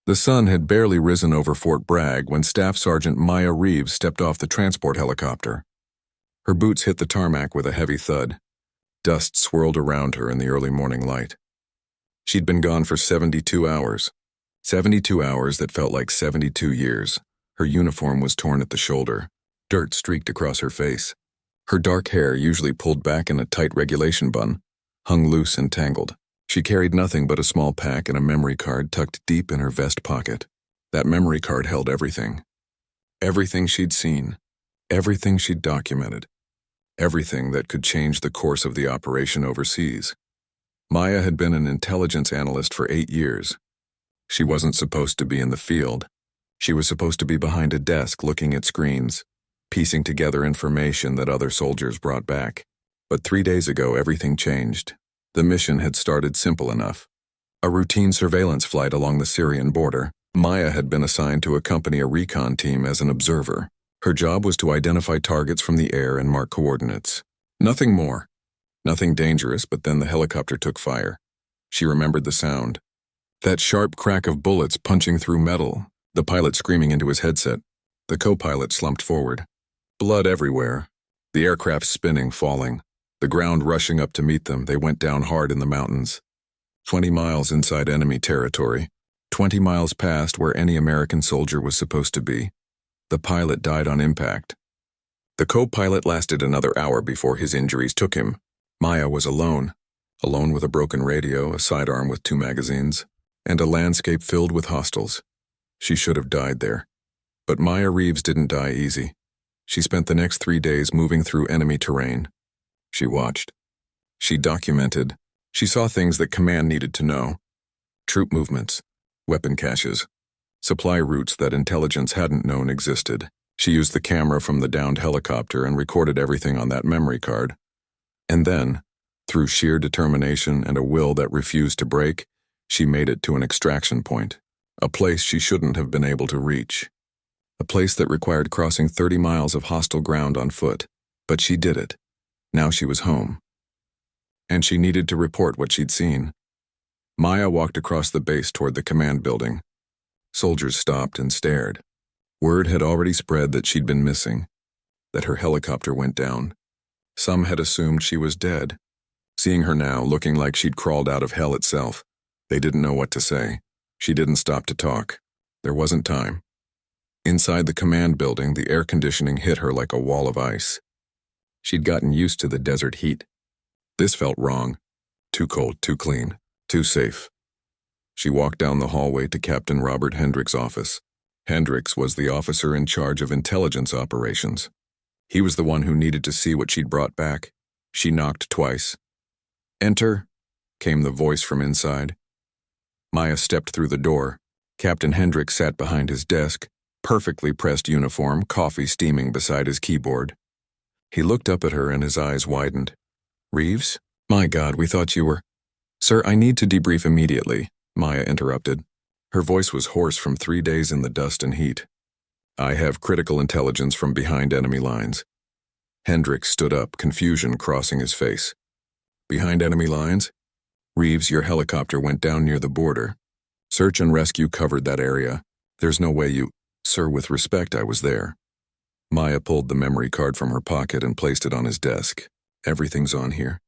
The sun had barely risen over Fort Bragg when Staff Sergeant Maya Reeves stepped off the transport helicopter. Her boots hit the tarmac with a heavy thud. Dust swirled around her in the early morning light. She'd been gone for 72 hours. 72 hours that felt like 72 years. Her uniform was torn at the shoulder. Dirt streaked across her face. Her dark hair, usually pulled back in a tight regulation bun, hung loose and tangled. She carried nothing but a small pack and a memory card tucked deep in her vest pocket. That memory card held everything. Everything she'd seen. Everything she'd documented. Everything that could change the course of the operation overseas. Maya had been an intelligence analyst for 8 years. She wasn't supposed to be in the field. She was supposed to be behind a desk looking at screens, piecing together information that other soldiers brought back. But 3 days ago, everything changed. The mission had started simple enough. A routine surveillance flight along the Syrian border. Maya had been assigned to accompany a recon team as an observer. Her job was to identify targets from the air and mark coordinates. Nothing more. Nothing dangerous, but then the helicopter took fire. She remembered the sound. That sharp crack of bullets punching through metal, the pilot screaming into his headset. The co-pilot slumped forward. Blood everywhere. The aircraft spinning, falling. The ground rushing up to meet them. They went down hard in the mountains. 20 miles inside enemy territory. 20 miles past where any American soldier was supposed to be. The pilot died on impact. The co-pilot lasted another hour before his injuries took him. Maya was alone. Alone with a broken radio, a sidearm with 2 magazines, and a landscape filled with hostiles. She should have died there. But Maya Reeves didn't die easy. She spent the next 3 days moving through enemy terrain. She watched. She documented. She saw things that command needed to know. Troop movements, weapon caches, supply routes that intelligence hadn't known existed. She used the camera from the downed helicopter and recorded everything on that memory card. And then, through sheer determination and a will that refused to break, she made it to an extraction point, a place she shouldn't have been able to reach. A place that required crossing 30 miles of hostile ground on foot. But she did it. Now she was home. And she needed to report what she'd seen. Maya walked across the base toward the command building. Soldiers stopped and stared. Word had already spread that she'd been missing, that her helicopter went down. Some had assumed she was dead. Seeing her now, looking like she'd crawled out of hell itself, they didn't know what to say. She didn't stop to talk. There wasn't time. Inside the command building, the air conditioning hit her like a wall of ice. She'd gotten used to the desert heat. This felt wrong. Too cold, too clean, too safe. She walked down the hallway to Captain Robert Hendricks' office. Hendricks was the officer in charge of intelligence operations. He was the one who needed to see what she'd brought back. She knocked twice. "Enter," came the voice from inside. Maya stepped through the door. Captain Hendricks sat behind his desk, perfectly pressed uniform, coffee steaming beside his keyboard. He looked up at her and his eyes widened. "Reeves? My God, we thought you were—" "Sir, I need to debrief immediately," Maya interrupted. Her voice was hoarse from 3 days in the dust and heat. "I have critical intelligence from behind enemy lines." Hendricks stood up, confusion crossing his face. "Behind enemy lines? Reeves, your helicopter went down near the border. Search and rescue covered that area. There's no way you—" "Sir, with respect, I was there." Maya pulled the memory card from her pocket and placed it on his desk. "Everything's on here.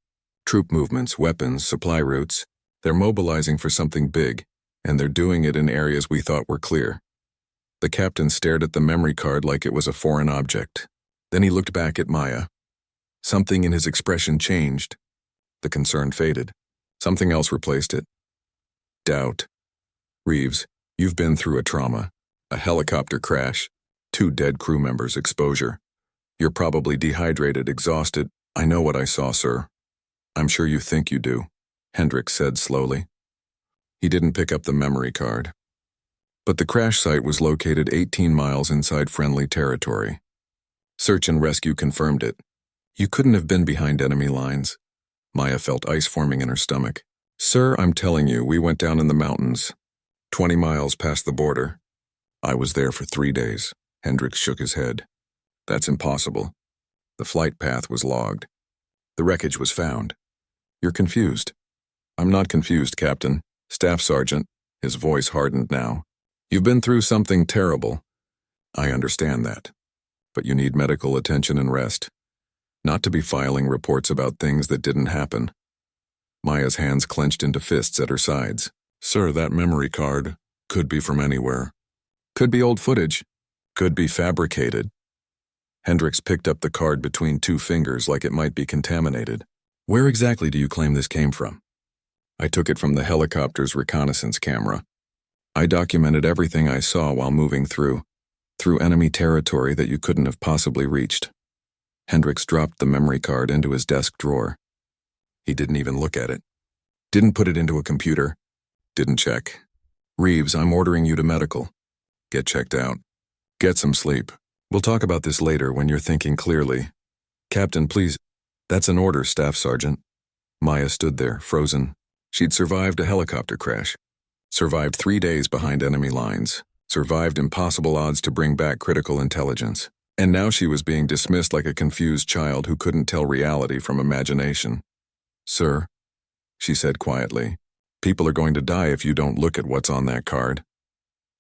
Troop movements, weapons, supply routes. They're mobilizing for something big, and they're doing it in areas we thought were clear." The captain stared at the memory card like it was a foreign object. Then he looked back at Maya. Something in his expression changed. The concern faded. Something else replaced it. Doubt. "Reeves, you've been through a trauma. A helicopter crash. 2 dead crew members, exposure. You're probably dehydrated, exhausted." "I know what I saw, sir." "I'm sure you think you do," Hendricks said slowly. He didn't pick up the memory card. But the crash site was located 18 miles inside friendly territory. Search and rescue confirmed it. You couldn't have been behind enemy lines. Maya felt ice forming in her stomach. "Sir, I'm telling you, we went down in the mountains, 20 miles past the border." "I was there for 3 days." Hendricks shook his head. "That's impossible. The flight path was logged. The wreckage was found. You're confused." "I'm not confused, Captain. Staff Sergeant," his voice hardened now. You've been through something terrible. I understand that. But you need medical attention and rest, not to be filing reports about things that didn't happen. Maya's hands clenched into fists at her sides. Sir, that memory card could be from anywhere. Could be old footage. Could be fabricated. Hendricks picked up the card between two fingers like it might be contaminated. Where exactly do you claim this came from? I took it from the helicopter's reconnaissance camera. I documented everything I saw while moving through enemy territory that you couldn't have possibly reached. Hendricks dropped the memory card into his desk drawer. He didn't even look at it. Didn't put it into a computer. Didn't check. Reeves, I'm ordering you to medical. Get checked out. Get some sleep. We'll talk about this later when you're thinking clearly. Captain, please. That's an order, Staff Sergeant. Maya stood there, frozen. She'd survived a helicopter crash. Survived 3 days behind enemy lines. Survived impossible odds to bring back critical intelligence. And now she was being dismissed like a confused child who couldn't tell reality from imagination. Sir, she said quietly, people are going to die if you don't look at what's on that card.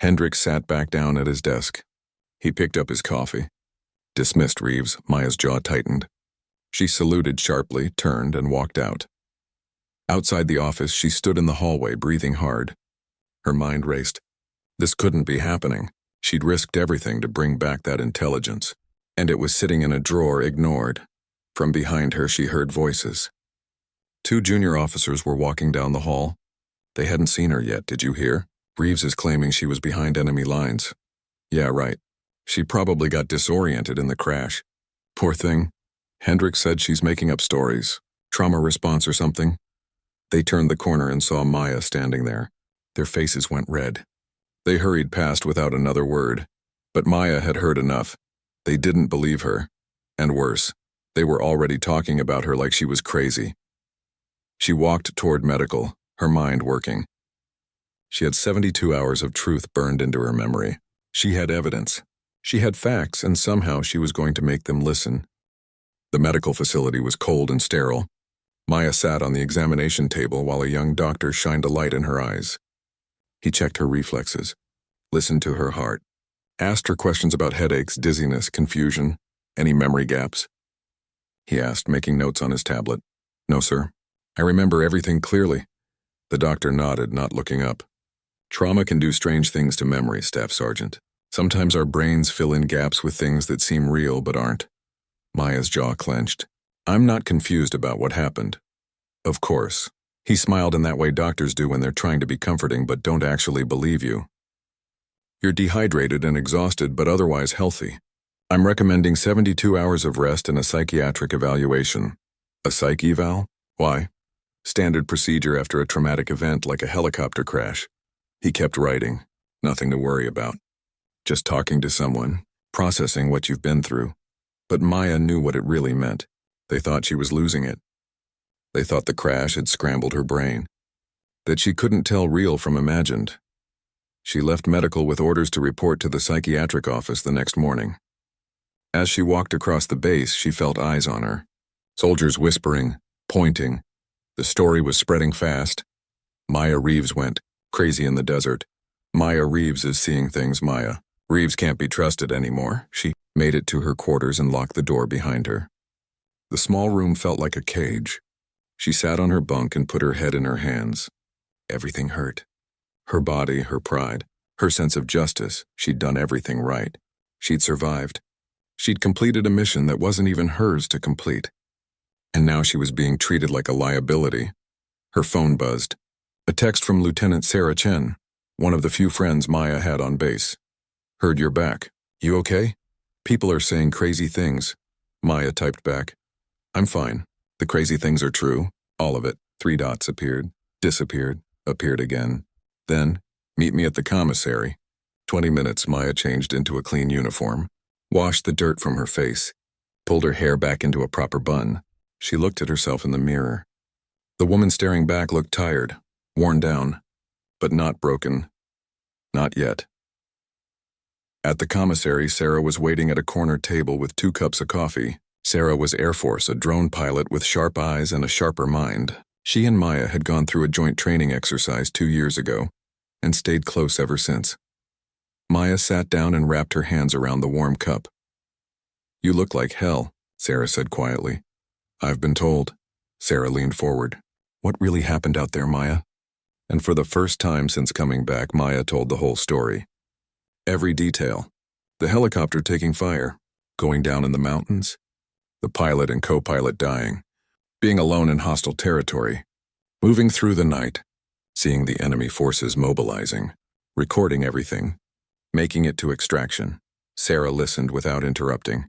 Hendricks sat back down at his desk. He picked up his coffee. Dismissed, Reeves. Maya's jaw tightened. She saluted sharply, turned, and walked out. Outside the office, she stood in the hallway, breathing hard. Her mind raced. This couldn't be happening. She'd risked everything to bring back that intelligence. And it was sitting in a drawer, ignored. From behind her, she heard voices. 2 junior officers were walking down the hall. They hadn't seen her yet, did you hear? Reeves is claiming she was behind enemy lines. Yeah, right. She probably got disoriented in the crash. Poor thing. Hendricks said she's making up stories. Trauma response or something. They turned the corner and saw Maya standing there. Their faces went red. They hurried past without another word. But Maya had heard enough. They didn't believe her. And worse, they were already talking about her like she was crazy. She walked toward medical, her mind working. She had 72 hours of truth burned into her memory. She had evidence. She had facts, and somehow she was going to make them listen. The medical facility was cold and sterile. Maya sat on the examination table while a young doctor shined a light in her eyes. He checked her reflexes, listened to her heart, asked her questions about headaches, dizziness, confusion, any memory gaps. He asked, making notes on his tablet. No, sir. I remember everything clearly. The doctor nodded, not looking up. Trauma can do strange things to memory, Staff Sergeant. Sometimes our brains fill in gaps with things that seem real but aren't. Maya's jaw clenched. I'm not confused about what happened. Of course. He smiled in that way doctors do when they're trying to be comforting but don't actually believe you. You're dehydrated and exhausted but otherwise healthy. I'm recommending 72 hours of rest and a psychiatric evaluation. A psych eval? Why? Standard procedure after a traumatic event like a helicopter crash. He kept writing. Nothing to worry about. Just talking to someone, processing what you've been through. But Maya knew what it really meant. They thought she was losing it. They thought the crash had scrambled her brain. That she couldn't tell real from imagined. She left medical with orders to report to the psychiatric office the next morning. As she walked across the base, she felt eyes on her. Soldiers whispering, pointing. The story was spreading fast. Maya Reeves went, crazy in the desert. Maya Reeves is seeing things, Maya. Reeves can't be trusted anymore. She made it to her quarters and locked the door behind her. The small room felt like a cage. She sat on her bunk and put her head in her hands. Everything hurt. Her body, her pride, her sense of justice. She'd done everything right. She'd survived. She'd completed a mission that wasn't even hers to complete. And now she was being treated like a liability. Her phone buzzed. A text from Lieutenant Sarah Chen, one of the few friends Maya had on base. Heard you're back. You okay? People are saying crazy things. Maya typed back. I'm fine. The crazy things are true. All of it. 3 dots appeared, disappeared, appeared again. Then, meet me at the commissary. 20 minutes, Maya changed into a clean uniform, washed the dirt from her face, pulled her hair back into a proper bun. She looked at herself in the mirror. The woman staring back looked tired, worn down, but not broken. Not yet. At the commissary, Sarah was waiting at a corner table with 2 cups of coffee. Sarah was Air Force, a drone pilot with sharp eyes and a sharper mind. She and Maya had gone through a joint training exercise 2 years ago and stayed close ever since. Maya sat down and wrapped her hands around the warm cup. "You look like hell," Sarah said quietly. "I've been told." Sarah leaned forward. "What really happened out there, Maya?" And for the first time since coming back, Maya told the whole story. Every detail. The helicopter taking fire, going down in the mountains, the pilot and co-pilot dying, being alone in hostile territory, moving through the night, seeing the enemy forces mobilizing, recording everything, making it to extraction. Sarah listened without interrupting.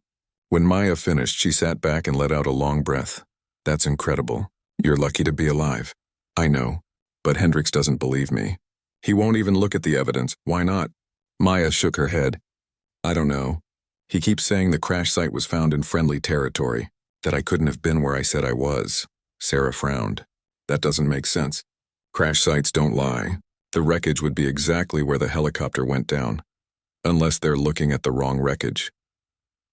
When Maya finished, she sat back and let out a long breath. "That's incredible. You're lucky to be alive." "I know, but Hendricks doesn't believe me. He won't even look at the evidence." "Why not?" Maya shook her head. "I don't know. He keeps saying the crash site was found in friendly territory, that I couldn't have been where I said I was." Sarah frowned. "That doesn't make sense. Crash sites don't lie. The wreckage would be exactly where the helicopter went down, unless they're looking at the wrong wreckage.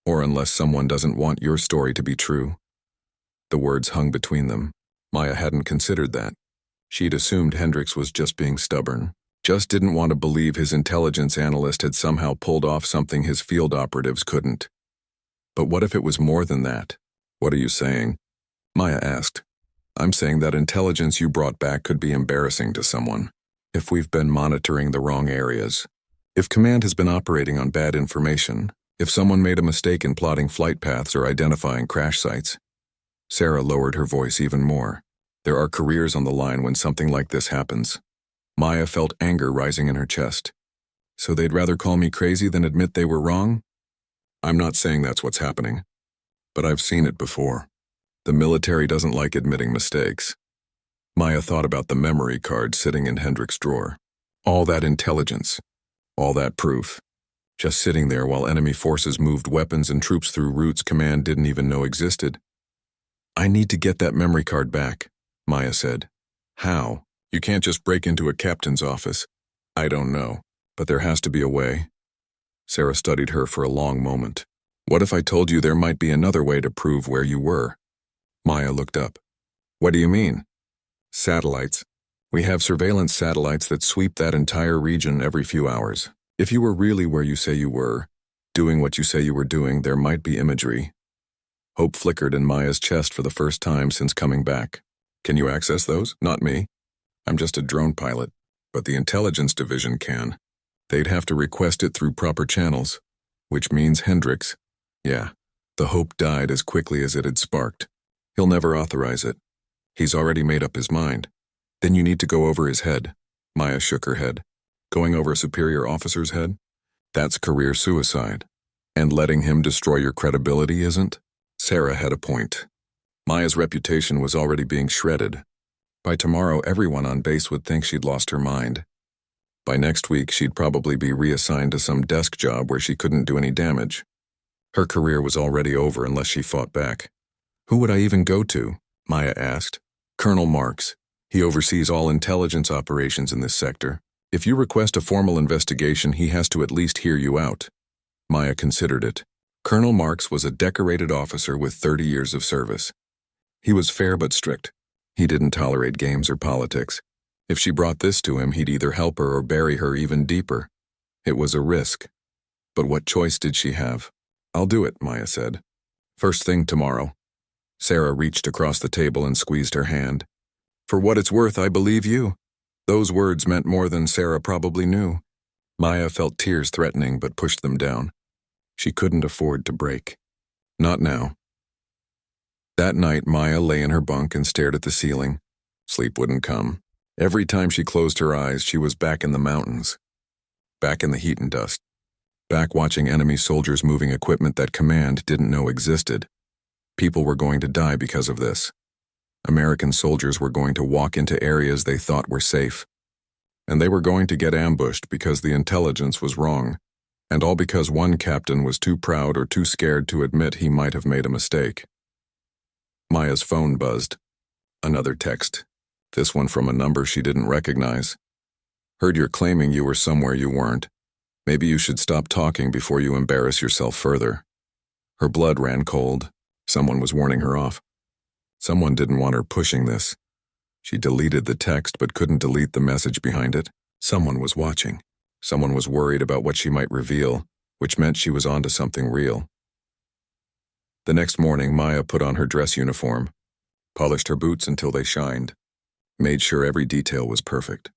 Or unless someone doesn't want your story to be true." The words hung between them. Maya hadn't considered that. She'd assumed Hendricks was just being stubborn, just didn't want to believe his intelligence analyst had somehow pulled off something his field operatives couldn't. But what if it was more than that? "What are you saying?" Maya asked. "I'm saying that intelligence you brought back could be embarrassing to someone. If we've been monitoring the wrong areas, if command has been operating on bad information, if someone made a mistake in plotting flight paths or identifying crash sites." Sarah lowered her voice even more. "There are careers on the line when something like this happens." Maya felt anger rising in her chest. "So they'd rather call me crazy than admit they were wrong?" "I'm not saying that's what's happening, but I've seen it before. The military doesn't like admitting mistakes." Maya thought about the memory card sitting in Hendricks' drawer. All that intelligence, all that proof, just sitting there while enemy forces moved weapons and troops through routes command didn't even know existed. "I need to get that memory card back," Maya said. "How? You can't just break into a captain's office." "I don't know, but there has to be a way." Sarah studied her for a long moment. "What if I told you there might be another way to prove where you were?" Maya looked up. "What do you mean?" "Satellites. We have surveillance satellites that sweep that entire region every few hours. If you were really where you say you were, doing what you say you were doing, there might be imagery." Hope flickered in Maya's chest for the first time since coming back. "Can you access those?" "Not me. I'm just a drone pilot, but the intelligence division can. They'd have to request it through proper channels, which means Hendricks." "Yeah." The hope died as quickly as it had sparked. "He'll never authorize it. He's already made up his mind." "Then you need to go over his head." Maya shook her head. "Going over a superior officer's head? That's career suicide. And letting him destroy your credibility isn't?" Sarah had a point. Maya's reputation was already being shredded. By tomorrow, everyone on base would think she'd lost her mind. By next week, she'd probably be reassigned to some desk job where she couldn't do any damage. Her career was already over unless she fought back. "Who would I even go to?" Maya asked. "Colonel Marks. He oversees all intelligence operations in this sector. If you request a formal investigation, he has to at least hear you out." Maya considered it. Colonel Marks was a decorated officer with 30 years of service. He was fair but strict. He didn't tolerate games or politics. If she brought this to him, he'd either help her or bury her even deeper. It was a risk. But what choice did she have? "I'll do it," Maya said. "First thing tomorrow." Sarah reached across the table and squeezed her hand. "For what it's worth, I believe you." Those words meant more than Sarah probably knew. Maya felt tears threatening but pushed them down. She couldn't afford to break. Not now. That night, Maya lay in her bunk and stared at the ceiling. Sleep wouldn't come. Every time she closed her eyes, she was back in the mountains. Back in the heat and dust. Back watching enemy soldiers moving equipment that command didn't know existed. People were going to die because of this. American soldiers were going to walk into areas they thought were safe. And they were going to get ambushed because the intelligence was wrong. And all because one captain was too proud or too scared to admit he might have made a mistake. Maya's phone buzzed. Another text. This one from a number she didn't recognize. "Heard you're claiming you were somewhere you weren't. Maybe you should stop talking before you embarrass yourself further." Her blood ran cold. Someone was warning her off. Someone didn't want her pushing this. She deleted the text but couldn't delete the message behind it. Someone was watching. Someone was worried about what she might reveal, which meant she was onto something real. The next morning, Maya put on her dress uniform, polished her boots until they shined, made sure every detail was perfect.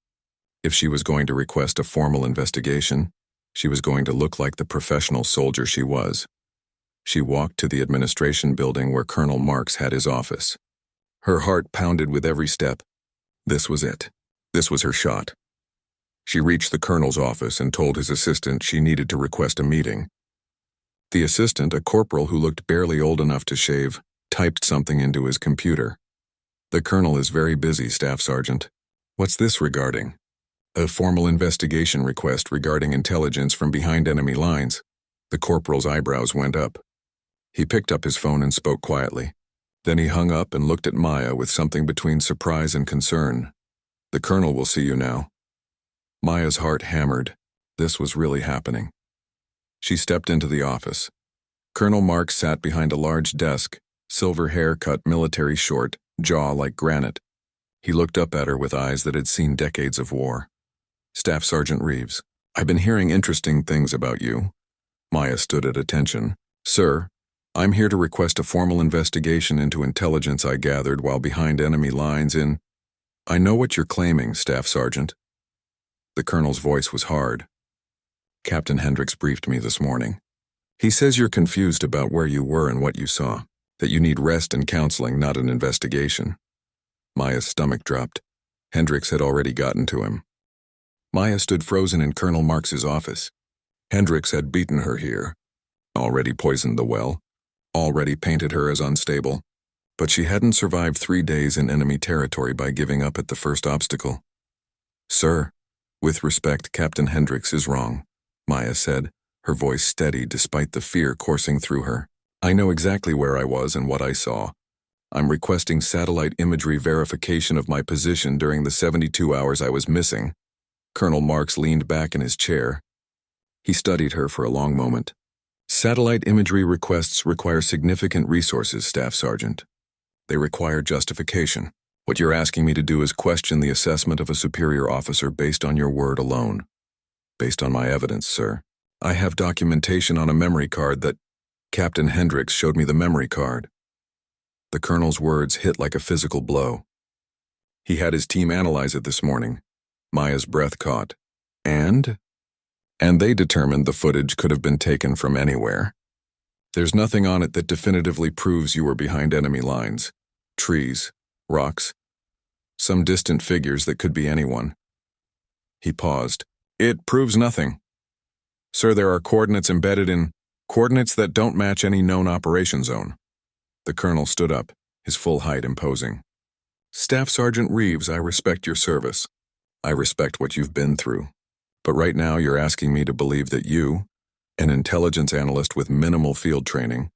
If she was going to request a formal investigation, she was going to look like the professional soldier she was. She walked to the administration building where Colonel Marks had his office. Her heart pounded with every step. This was it. This was her shot. She reached the colonel's office and told his assistant she needed to request a meeting. The assistant, a corporal who looked barely old enough to shave, typed something into his computer. "The colonel is very busy, Staff Sergeant." "What's this regarding?" "A formal investigation request regarding intelligence from behind enemy lines." The corporal's eyebrows went up. He picked up his phone and spoke quietly. Then he hung up and looked at Maya with something between surprise and concern. "The colonel will see you now." Maya's heart hammered. This was really happening. She stepped into the office. Colonel Marks sat behind a large desk, silver hair cut military short, jaw like granite. He looked up at her with eyes that had seen decades of war. "Staff Sergeant Reeves, I've been hearing interesting things about you." Maya stood at attention. "Sir, I'm here to request a formal investigation into intelligence I gathered while behind enemy lines in—" "I know what you're claiming, Staff Sergeant." The colonel's voice was hard. "Captain Hendricks briefed me this morning. He says you're confused about where you were and what you saw, that you need rest and counseling, not an investigation." Maya's stomach dropped. Hendricks had already gotten to him. Maya stood frozen in Colonel Marks's office. Hendricks had beaten her here, already poisoned the well, already painted her as unstable, but she hadn't survived 3 days in enemy territory by giving up at the first obstacle. "Sir, with respect, Captain Hendricks is wrong," Maya said, her voice steady despite the fear coursing through her. "I know exactly where I was and what I saw. I'm requesting satellite imagery verification of my position during the 72 hours I was missing." Colonel Marks leaned back in his chair. He studied her for a long moment. "Satellite imagery requests require significant resources, Staff Sergeant. They require justification. What you're asking me to do is question the assessment of a superior officer based on your word alone." "Based on my evidence, sir. I have documentation on a memory card that—" "Captain Hendricks showed me the memory card." The colonel's words hit like a physical blow. "He had his team analyze it this morning." Maya's breath caught. And they determined the footage could have been taken from anywhere. There's nothing on it that definitively proves you were behind enemy lines. Trees, rocks, some distant figures that could be anyone." He paused. "It proves nothing. Sir, there are coordinates embedded in coordinates that don't match any known operation zone." The colonel stood up, his full height imposing. "Staff Sergeant Reeves, I respect your service. I respect what you've been through. But right now you're asking me to believe that you, an intelligence analyst with minimal field training,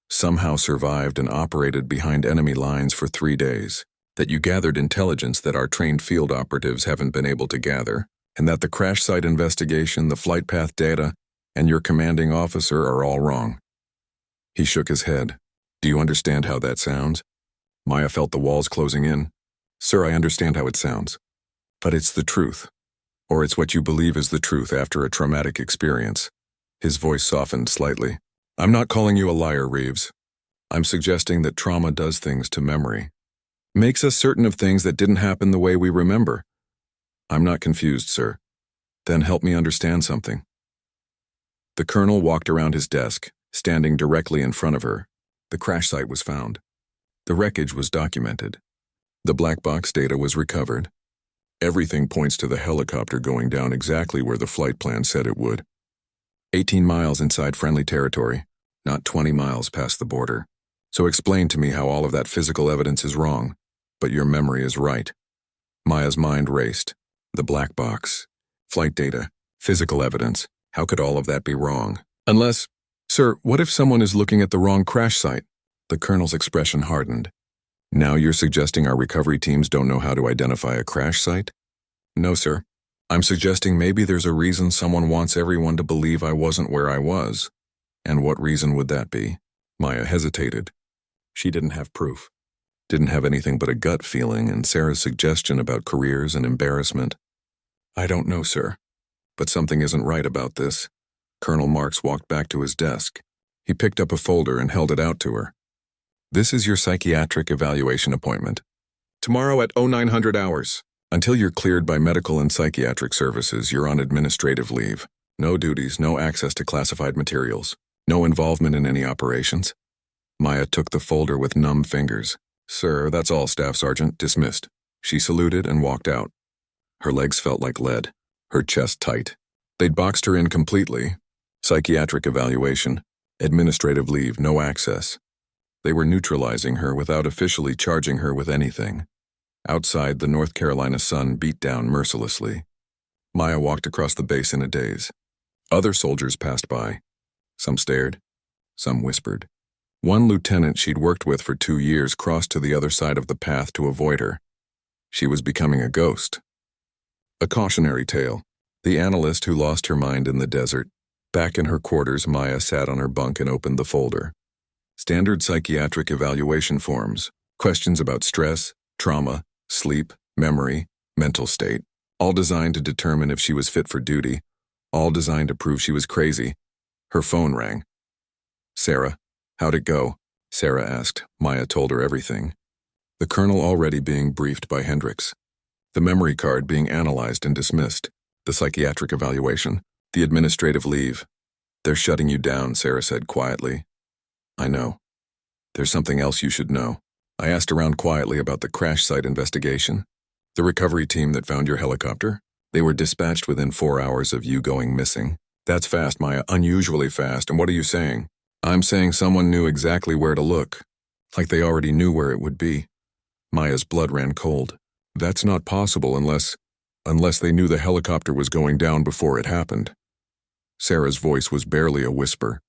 somehow survived and operated behind enemy lines for 3 days, that you gathered intelligence that our trained field operatives haven't been able to gather, and that the crash site investigation, the flight path data, and your commanding officer are all wrong." He shook his head. "Do you understand how that sounds?" Maya felt the walls closing in. "Sir, I understand how it sounds. But it's the truth. Or it's what you believe is the truth after a traumatic experience." His voice softened slightly. "I'm not calling you a liar, Reeves. I'm suggesting that trauma does things to memory. Makes us certain of things that didn't happen the way we remember." "I'm not confused, sir." "Then help me understand something." The colonel walked around his desk, standing directly in front of her. The crash site was found. The wreckage was documented. The black box data was recovered. Everything points to the helicopter going down exactly where the flight plan said it would. 18 miles inside friendly territory, not 20 miles past the border. So explain to me how all of that physical evidence is wrong, but your memory is right. Maya's mind raced. The black box, flight data, physical evidence. How could all of that be wrong? Unless, sir, what if someone is looking at the wrong crash site? The colonel's expression hardened. Now you're suggesting our recovery teams don't know how to identify a crash site? No, sir. I'm suggesting maybe there's a reason someone wants everyone to believe I wasn't where I was. And what reason would that be? Maya hesitated. She didn't have proof. Didn't have anything but a gut feeling and Sarah's suggestion about careers and embarrassment. I don't know, sir. But something isn't right about this. Colonel Marks walked back to his desk. He picked up a folder and held it out to her. This is your psychiatric evaluation appointment. Tomorrow at 0900 hours. Until you're cleared by medical and psychiatric services, you're on administrative leave. No duties, no access to classified materials, no involvement in any operations. Maya took the folder with numb fingers. Sir, that's all, Staff Sergeant. Dismissed. She saluted and walked out. Her legs felt like lead, her chest tight. They'd boxed her in completely. Psychiatric evaluation, administrative leave, no access. They were neutralizing her without officially charging her with anything. Outside, the North Carolina sun beat down mercilessly. Maya walked across the base in a daze. Other soldiers passed by. Some stared. Some whispered. One lieutenant she'd worked with for 2 years crossed to the other side of the path to avoid her. She was becoming a ghost. A cautionary tale. The analyst who lost her mind in the desert. Back in her quarters, Maya sat on her bunk and opened the folder. Standard psychiatric evaluation forms. Questions about stress, trauma, sleep, memory, mental state. All designed to determine if she was fit for duty. All designed to prove she was crazy. Her phone rang. Sarah, how'd it go? Sarah asked. Maya told her everything. The colonel already being briefed by Hendricks. The memory card being analyzed and dismissed. The psychiatric evaluation. The administrative leave. They're shutting you down, Sarah said quietly. I know. There's something else you should know. I asked around quietly about the crash site investigation. The recovery team that found your helicopter. They were dispatched within 4 hours of you going missing. That's fast, Maya, unusually fast. And what are you saying? I'm saying someone knew exactly where to look. Like they already knew where it would be. Maya's blood ran cold. That's not possible unless they knew the helicopter was going down before it happened. Sarah's voice was barely a whisper.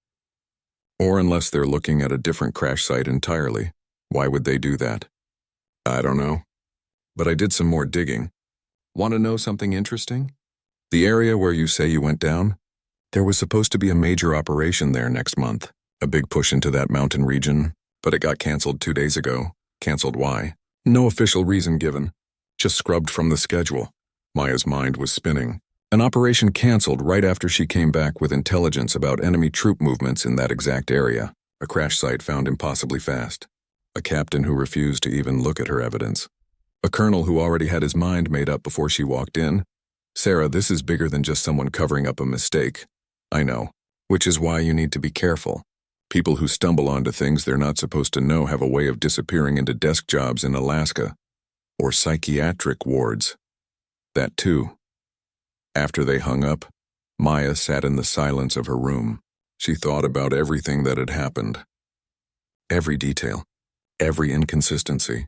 Or unless they're looking at a different crash site entirely. Why would they do that? I don't know. But I did some more digging. Want to know something interesting? The area where you say you went down? There was supposed to be a major operation there next month. A big push into that mountain region, but it got canceled 2 days ago. Canceled why? No official reason given. Just scrubbed from the schedule. Maya's mind was spinning. An operation canceled right after she came back with intelligence about enemy troop movements in that exact area. A crash site found impossibly fast. A captain who refused to even look at her evidence. A colonel who already had his mind made up before she walked in. Sarah, this is bigger than just someone covering up a mistake. I know. Which is why you need to be careful. People who stumble onto things they're not supposed to know have a way of disappearing into desk jobs in Alaska. Or psychiatric wards. That too. After they hung up, Maya sat in the silence of her room. She thought about everything that had happened. Every detail. Every inconsistency.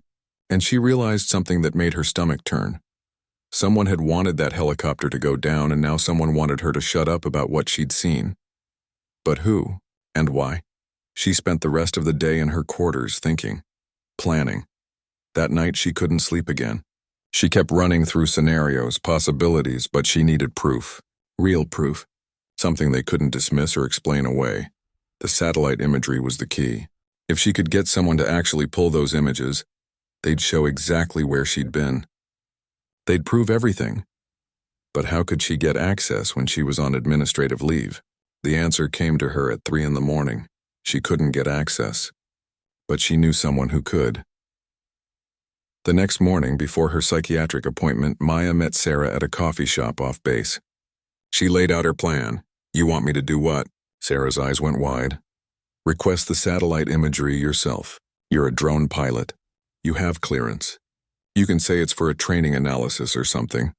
And she realized something that made her stomach turn. Someone had wanted that helicopter to go down, and now someone wanted her to shut up about what she'd seen. But who? And why? She spent the rest of the day in her quarters thinking. Planning. That night she couldn't sleep again. She kept running through scenarios, possibilities, but she needed proof. Real proof. Something they couldn't dismiss or explain away. The satellite imagery was the key. If she could get someone to actually pull those images, they'd show exactly where she'd been. They'd prove everything. But how could she get access when she was on administrative leave? The answer came to her at 3 in the morning. She couldn't get access. But she knew someone who could. The next morning, before her psychiatric appointment, Maya met Sarah at a coffee shop off base. She laid out her plan. You want me to do what? Sarah's eyes went wide. Request the satellite imagery yourself. You're a drone pilot. You have clearance. You can say it's for a training analysis or something.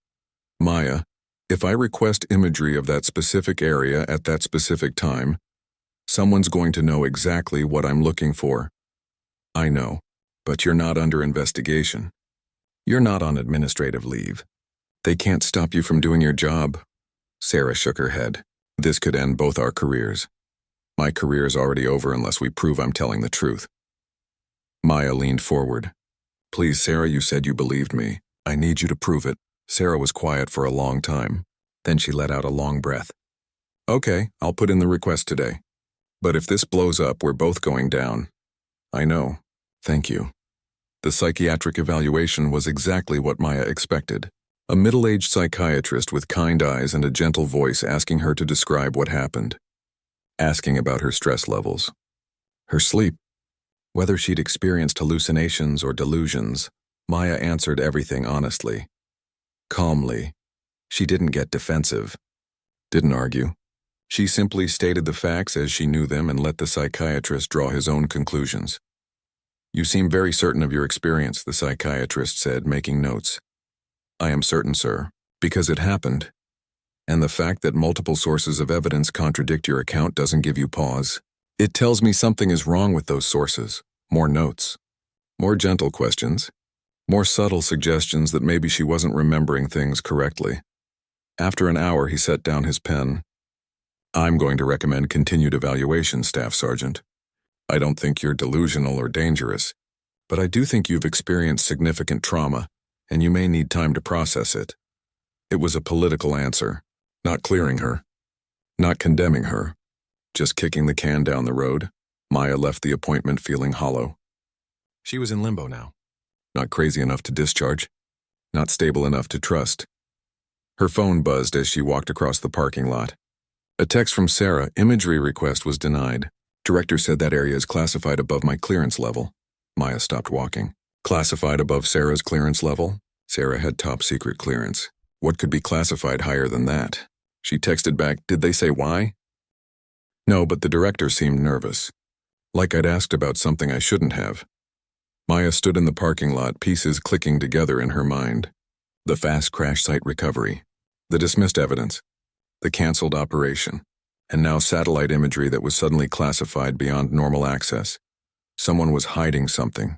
Maya, if I request imagery of that specific area at that specific time, someone's going to know exactly what I'm looking for. I know, but you're not under investigation. You're not on administrative leave. They can't stop you from doing your job. Sarah shook her head. This could end both our careers. My career's already over unless we prove I'm telling the truth. Maya leaned forward. Please, Sarah, you said you believed me. I need you to prove it. Sarah was quiet for a long time. Then she let out a long breath. Okay, I'll put in the request today. But if this blows up, we're both going down. I know. Thank you. The psychiatric evaluation was exactly what Maya expected. A middle-aged psychiatrist with kind eyes and a gentle voice asking her to describe what happened. Asking about her stress levels. Her sleep. Whether she'd experienced hallucinations or delusions, Maya answered everything honestly. Calmly. She didn't get defensive. Didn't argue. She simply stated the facts as she knew them and let the psychiatrist draw his own conclusions. "You seem very certain of your experience," the psychiatrist said, making notes. "I am certain, sir, because it happened. And the fact that multiple sources of evidence contradict your account doesn't give you pause. It tells me something is wrong with those sources." More notes. More gentle questions. More subtle suggestions that maybe she wasn't remembering things correctly. After an hour, he set down his pen. "I'm going to recommend continued evaluation, Staff Sergeant. I don't think you're delusional or dangerous, but I do think you've experienced significant trauma, and you may need time to process it." It was a political answer, not clearing her, not condemning her, just kicking the can down the road. Maya left the appointment feeling hollow. She was in limbo now. Not crazy enough to discharge, not stable enough to trust. Her phone buzzed as she walked across the parking lot. A text from Sarah, imagery request was denied. Director said that area is classified above my clearance level. Maya stopped walking. Classified above Sarah's clearance level? Sarah had top secret clearance. What could be classified higher than that? She texted back, "Did they say why?" No, but the director seemed nervous. Like I'd asked about something I shouldn't have. Maya stood in the parking lot, pieces clicking together in her mind. The fast crash site recovery. The dismissed evidence. The canceled operation. And now satellite imagery that was suddenly classified beyond normal access. Someone was hiding something.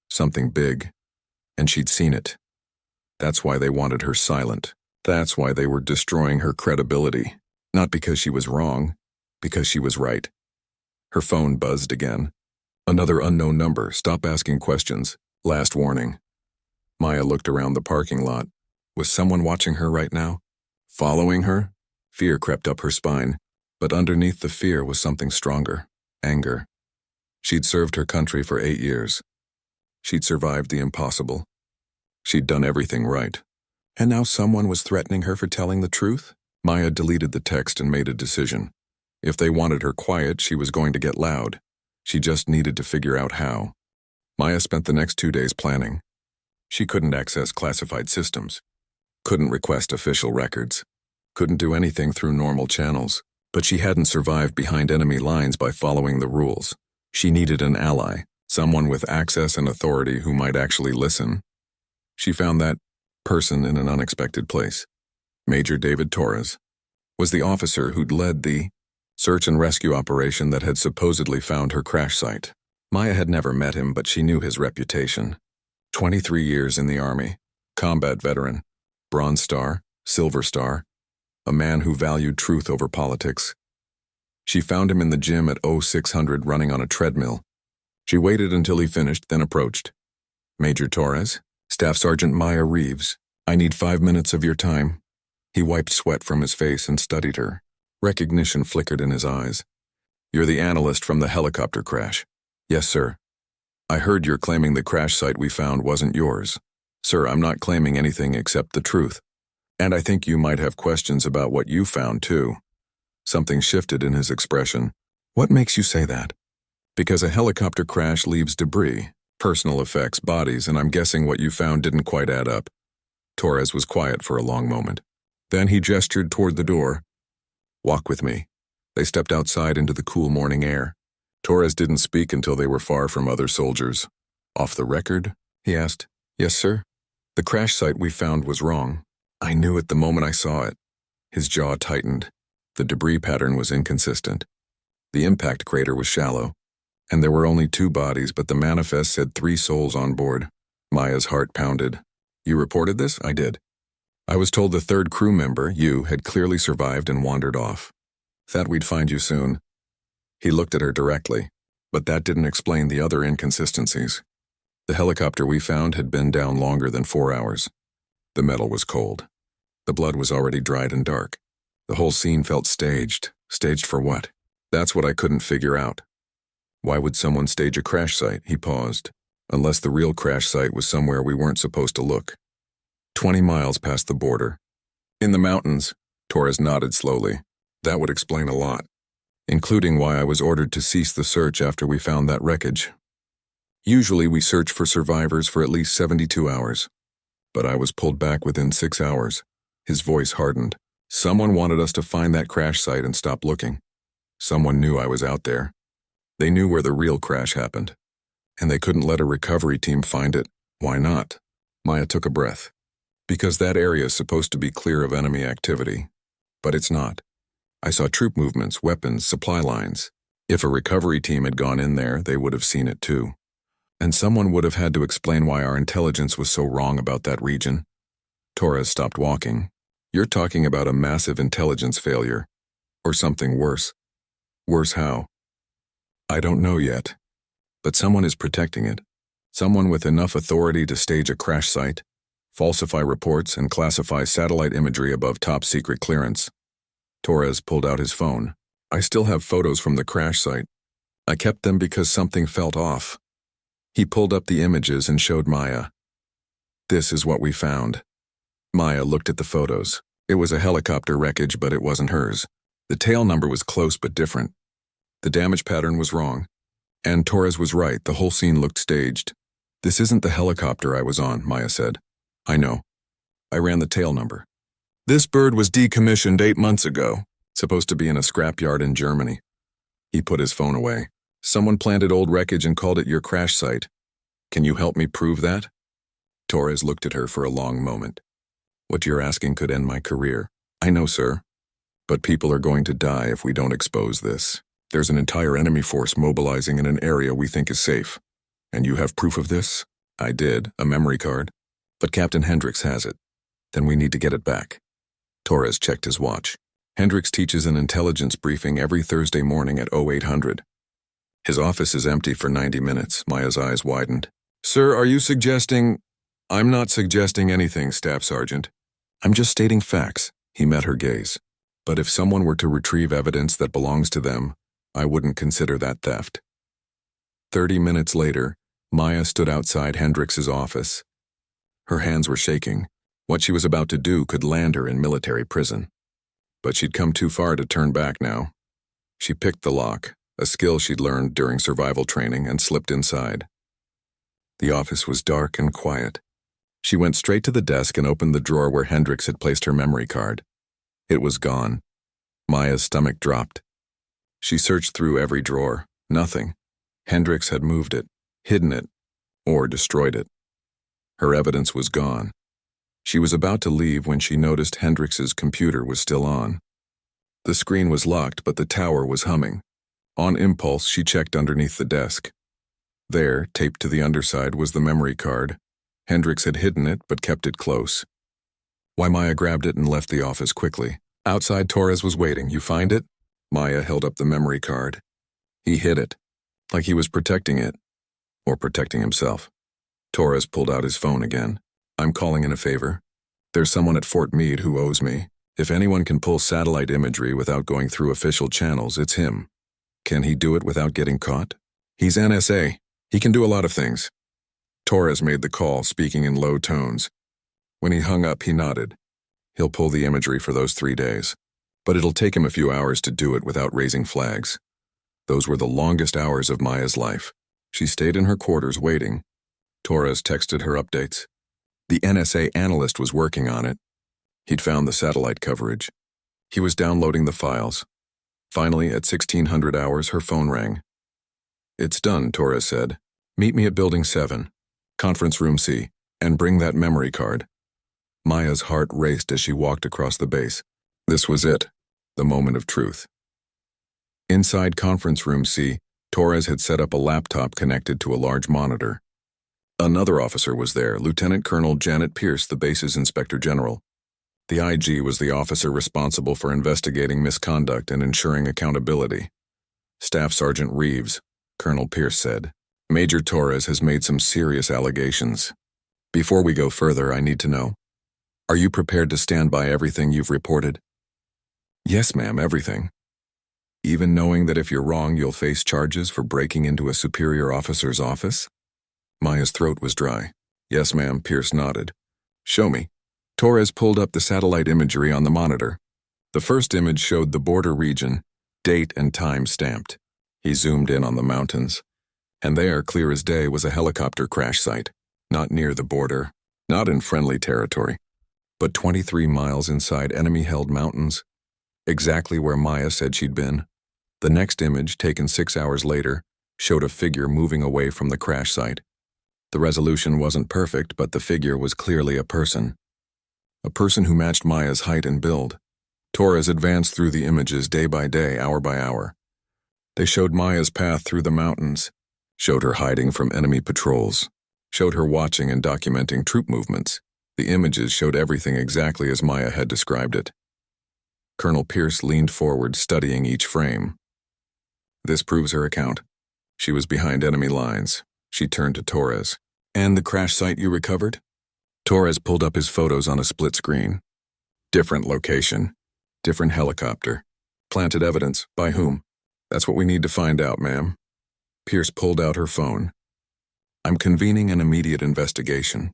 Something big. And she'd seen it. That's why they wanted her silent. That's why they were destroying her credibility. Not because she was wrong. Because she was right. Her phone buzzed again. Another unknown number. "Stop asking questions. Last warning." Maya looked around the parking lot. Was someone watching her right now? Following her? Fear crept up her spine. But underneath the fear was something stronger. Anger. She'd served her country for 8 years. She'd survived the impossible. She'd done everything right. And now someone was threatening her for telling the truth? Maya deleted the text and made a decision. If they wanted her quiet, she was going to get loud. She just needed to figure out how. Maya spent the next 2 days planning. She couldn't access classified systems. Couldn't request official records. Couldn't do anything through normal channels. But she hadn't survived behind enemy lines by following the rules. She needed an ally, someone with access and authority who might actually listen. She found that person in an unexpected place. Major David Torres was the officer who'd led the search and rescue operation that had supposedly found her crash site. Maya had never met him, but she knew his reputation. 23 years in the Army, combat veteran, Bronze Star, Silver Star, a man who valued truth over politics. She found him in the gym at 0600 running on a treadmill. She waited until he finished, then approached. "Major Torres, Staff Sergeant Maya Reeves, I need 5 minutes of your time." He wiped sweat from his face and studied her. Recognition flickered in his eyes. "You're the analyst from the helicopter crash." "Yes, sir." "I heard you're claiming the crash site we found wasn't yours." "Sir, I'm not claiming anything except the truth. And I think you might have questions about what you found, too." Something shifted in his expression. "What makes you say that?" "Because a helicopter crash leaves debris, personal effects, bodies, and I'm guessing what you found didn't quite add up." Torres was quiet for a long moment. Then he gestured toward the door. "Walk with me." They stepped outside into the cool morning air. Torres didn't speak until they were far from other soldiers. "Off the record?" he asked. "Yes, sir." "The crash site we found was wrong. I knew it the moment I saw it." His jaw tightened. The debris pattern was inconsistent. The impact crater was shallow. And there were only 2 bodies, but the manifest said 3 souls on board. Maya's heart pounded. "You reported this?" "I did. I was told the 3rd crew member, you, had clearly survived and wandered off. Thought we'd find you soon." He looked at her directly, but that didn't explain the other inconsistencies. The helicopter we found had been down longer than 4 hours. The metal was cold. The blood was already dried and dark. The whole scene felt staged. Staged for what? That's what I couldn't figure out. Why would someone stage a crash site? He paused. Unless the real crash site was somewhere we weren't supposed to look. 20 miles past the border. In the mountains, Torres nodded slowly. That would explain a lot, including why I was ordered to cease the search after we found that wreckage. Usually we search for survivors for at least 72 hours, but I was pulled back within 6 hours. His voice hardened. Someone wanted us to find that crash site and stop looking. Someone knew I was out there. They knew where the real crash happened, and they couldn't let a recovery team find it. Why not? Maya took a breath. Because that area is supposed to be clear of enemy activity. But it's not. I saw troop movements, weapons, supply lines. If a recovery team had gone in there, they would have seen it too. And someone would have had to explain why our intelligence was so wrong about that region. Torres stopped walking. You're talking about a massive intelligence failure. Or something worse. Worse how? I don't know yet. But someone is protecting it. Someone with enough authority to stage a crash site, falsify reports, and classify satellite imagery above top-secret clearance. Torres pulled out his phone. I still have photos from the crash site. I kept them because something felt off. He pulled up the images and showed Maya. This is what we found. Maya looked at the photos. It was a helicopter wreckage, but it wasn't hers. The tail number was close but different. The damage pattern was wrong. And Torres was right, the whole scene looked staged. This isn't the helicopter I was on, Maya said. I know. I ran the tail number. This bird was decommissioned 8 months ago, supposed to be in a scrapyard in Germany. He put his phone away. Someone planted old wreckage and called it your crash site. Can you help me prove that? Torres looked at her for a long moment. What you're asking could end my career. I know, sir. But people are going to die if we don't expose this. There's an entire enemy force mobilizing in an area we think is safe. And you have proof of this? I did, a memory card. But Captain Hendricks has it. Then we need to get it back. Torres checked his watch. Hendricks teaches an intelligence briefing every Thursday morning at 0800. His office is empty for 90 minutes. Maya's eyes widened. Sir, are you suggesting... I'm not suggesting anything, Staff Sergeant. I'm just stating facts. He met her gaze. But if someone were to retrieve evidence that belongs to them, I wouldn't consider that theft. 30 minutes later, Maya stood outside Hendricks's office. Her hands were shaking. What she was about to do could land her in military prison. But she'd come too far to turn back now. She picked the lock, a skill she'd learned during survival training, and slipped inside. The office was dark and quiet. She went straight to the desk and opened the drawer where Hendricks had placed her memory card. It was gone. Maya's stomach dropped. She searched through every drawer. Nothing. Hendricks had moved it, hidden it, or destroyed it. Her evidence was gone. She was about to leave when she noticed Hendricks's computer was still on. The screen was locked, but the tower was humming. On impulse, she checked underneath the desk. There, taped to the underside, was the memory card. Hendricks had hidden it, but kept it close. Why, Maya grabbed it and left the office quickly. Outside, Torres was waiting. You find it? Maya held up the memory card. He hid it, like he was protecting it, or protecting himself. Torres pulled out his phone again. I'm calling in a favor. There's someone at Fort Meade who owes me. If anyone can pull satellite imagery without going through official channels, it's him. Can he do it without getting caught? He's NSA. He can do a lot of things. Torres made the call, speaking in low tones. When he hung up, he nodded. He'll pull the imagery for those 3 days. But it'll take him a few hours to do it without raising flags. Those were the longest hours of Maya's life. She stayed in her quarters waiting. Torres texted her updates. The NSA analyst was working on it. He'd found the satellite coverage. He was downloading the files. Finally, at 1600 hours, her phone rang. It's done, Torres said. Meet me at Building 7, Conference Room C, and bring that memory card. Maya's heart raced as she walked across the base. This was it, the moment of truth. Inside Conference Room C, Torres had set up a laptop connected to a large monitor. Another officer was there, Lieutenant Colonel Janet Pierce, the base's Inspector General. The IG was the officer responsible for investigating misconduct and ensuring accountability. Staff Sergeant Reeves, Colonel Pierce said, Major Torres has made some serious allegations. Before we go further, I need to know. Are you prepared to stand by everything you've reported? Yes, ma'am, everything. Even knowing that if you're wrong, you'll face charges for breaking into a superior officer's office? Maya's throat was dry. Yes, ma'am, Pierce nodded. Show me. Torres pulled up the satellite imagery on the monitor. The first image showed the border region, date and time stamped. He zoomed in on the mountains. And there, clear as day, was a helicopter crash site. Not near the border, not in friendly territory, but 23 miles inside enemy-held mountains, exactly where Maya said she'd been. The next image, taken 6 hours later, showed a figure moving away from the crash site. The resolution wasn't perfect, but the figure was clearly a person. A person who matched Maya's height and build. Torres advanced through the images day by day, hour by hour. They showed Maya's path through the mountains, showed her hiding from enemy patrols, showed her watching and documenting troop movements. The images showed everything exactly as Maya had described it. Colonel Pierce leaned forward, studying each frame. This proves her account. She was behind enemy lines. She turned to Torres. And the crash site you recovered? Torres pulled up his photos on a split screen. Different location. Different helicopter. Planted evidence. By whom? That's what we need to find out, ma'am. Pierce pulled out her phone. I'm convening an immediate investigation.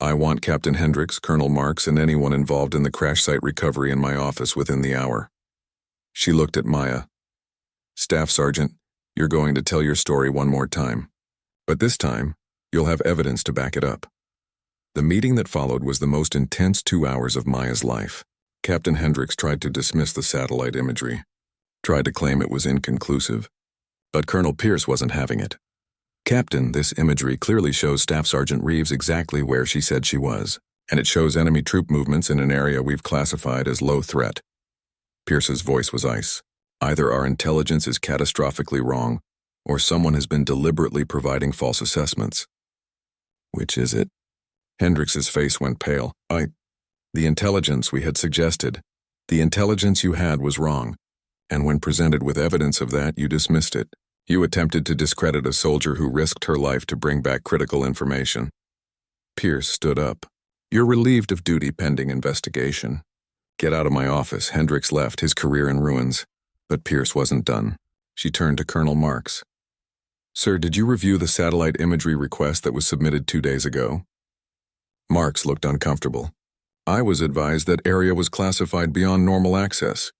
I want Captain Hendricks, Colonel Marks, and anyone involved in the crash site recovery in my office within the hour. She looked at Maya. Staff Sergeant, you're going to tell your story one more time. But this time, you'll have evidence to back it up. The meeting that followed was the most intense 2 hours of Maya's life. Captain Hendricks tried to dismiss the satellite imagery, tried to claim it was inconclusive. But Colonel Pierce wasn't having it. Captain, this imagery clearly shows Staff Sergeant Reeves exactly where she said she was, and it shows enemy troop movements in an area we've classified as low threat. Pierce's voice was ice. Either our intelligence is catastrophically wrong, or someone has been deliberately providing false assessments. Which is it? Hendricks's face went pale. The intelligence we had suggested. The intelligence you had was wrong, and when presented with evidence of that, you dismissed it. You attempted to discredit a soldier who risked her life to bring back critical information. Pierce stood up. You're relieved of duty pending investigation. Get out of my office. Hendricks left, his career in ruins. But Pierce wasn't done. She turned to Colonel Marks. Sir, did you review the satellite imagery request that was submitted 2 days ago? Marks looked uncomfortable. I was advised that area was classified beyond normal access.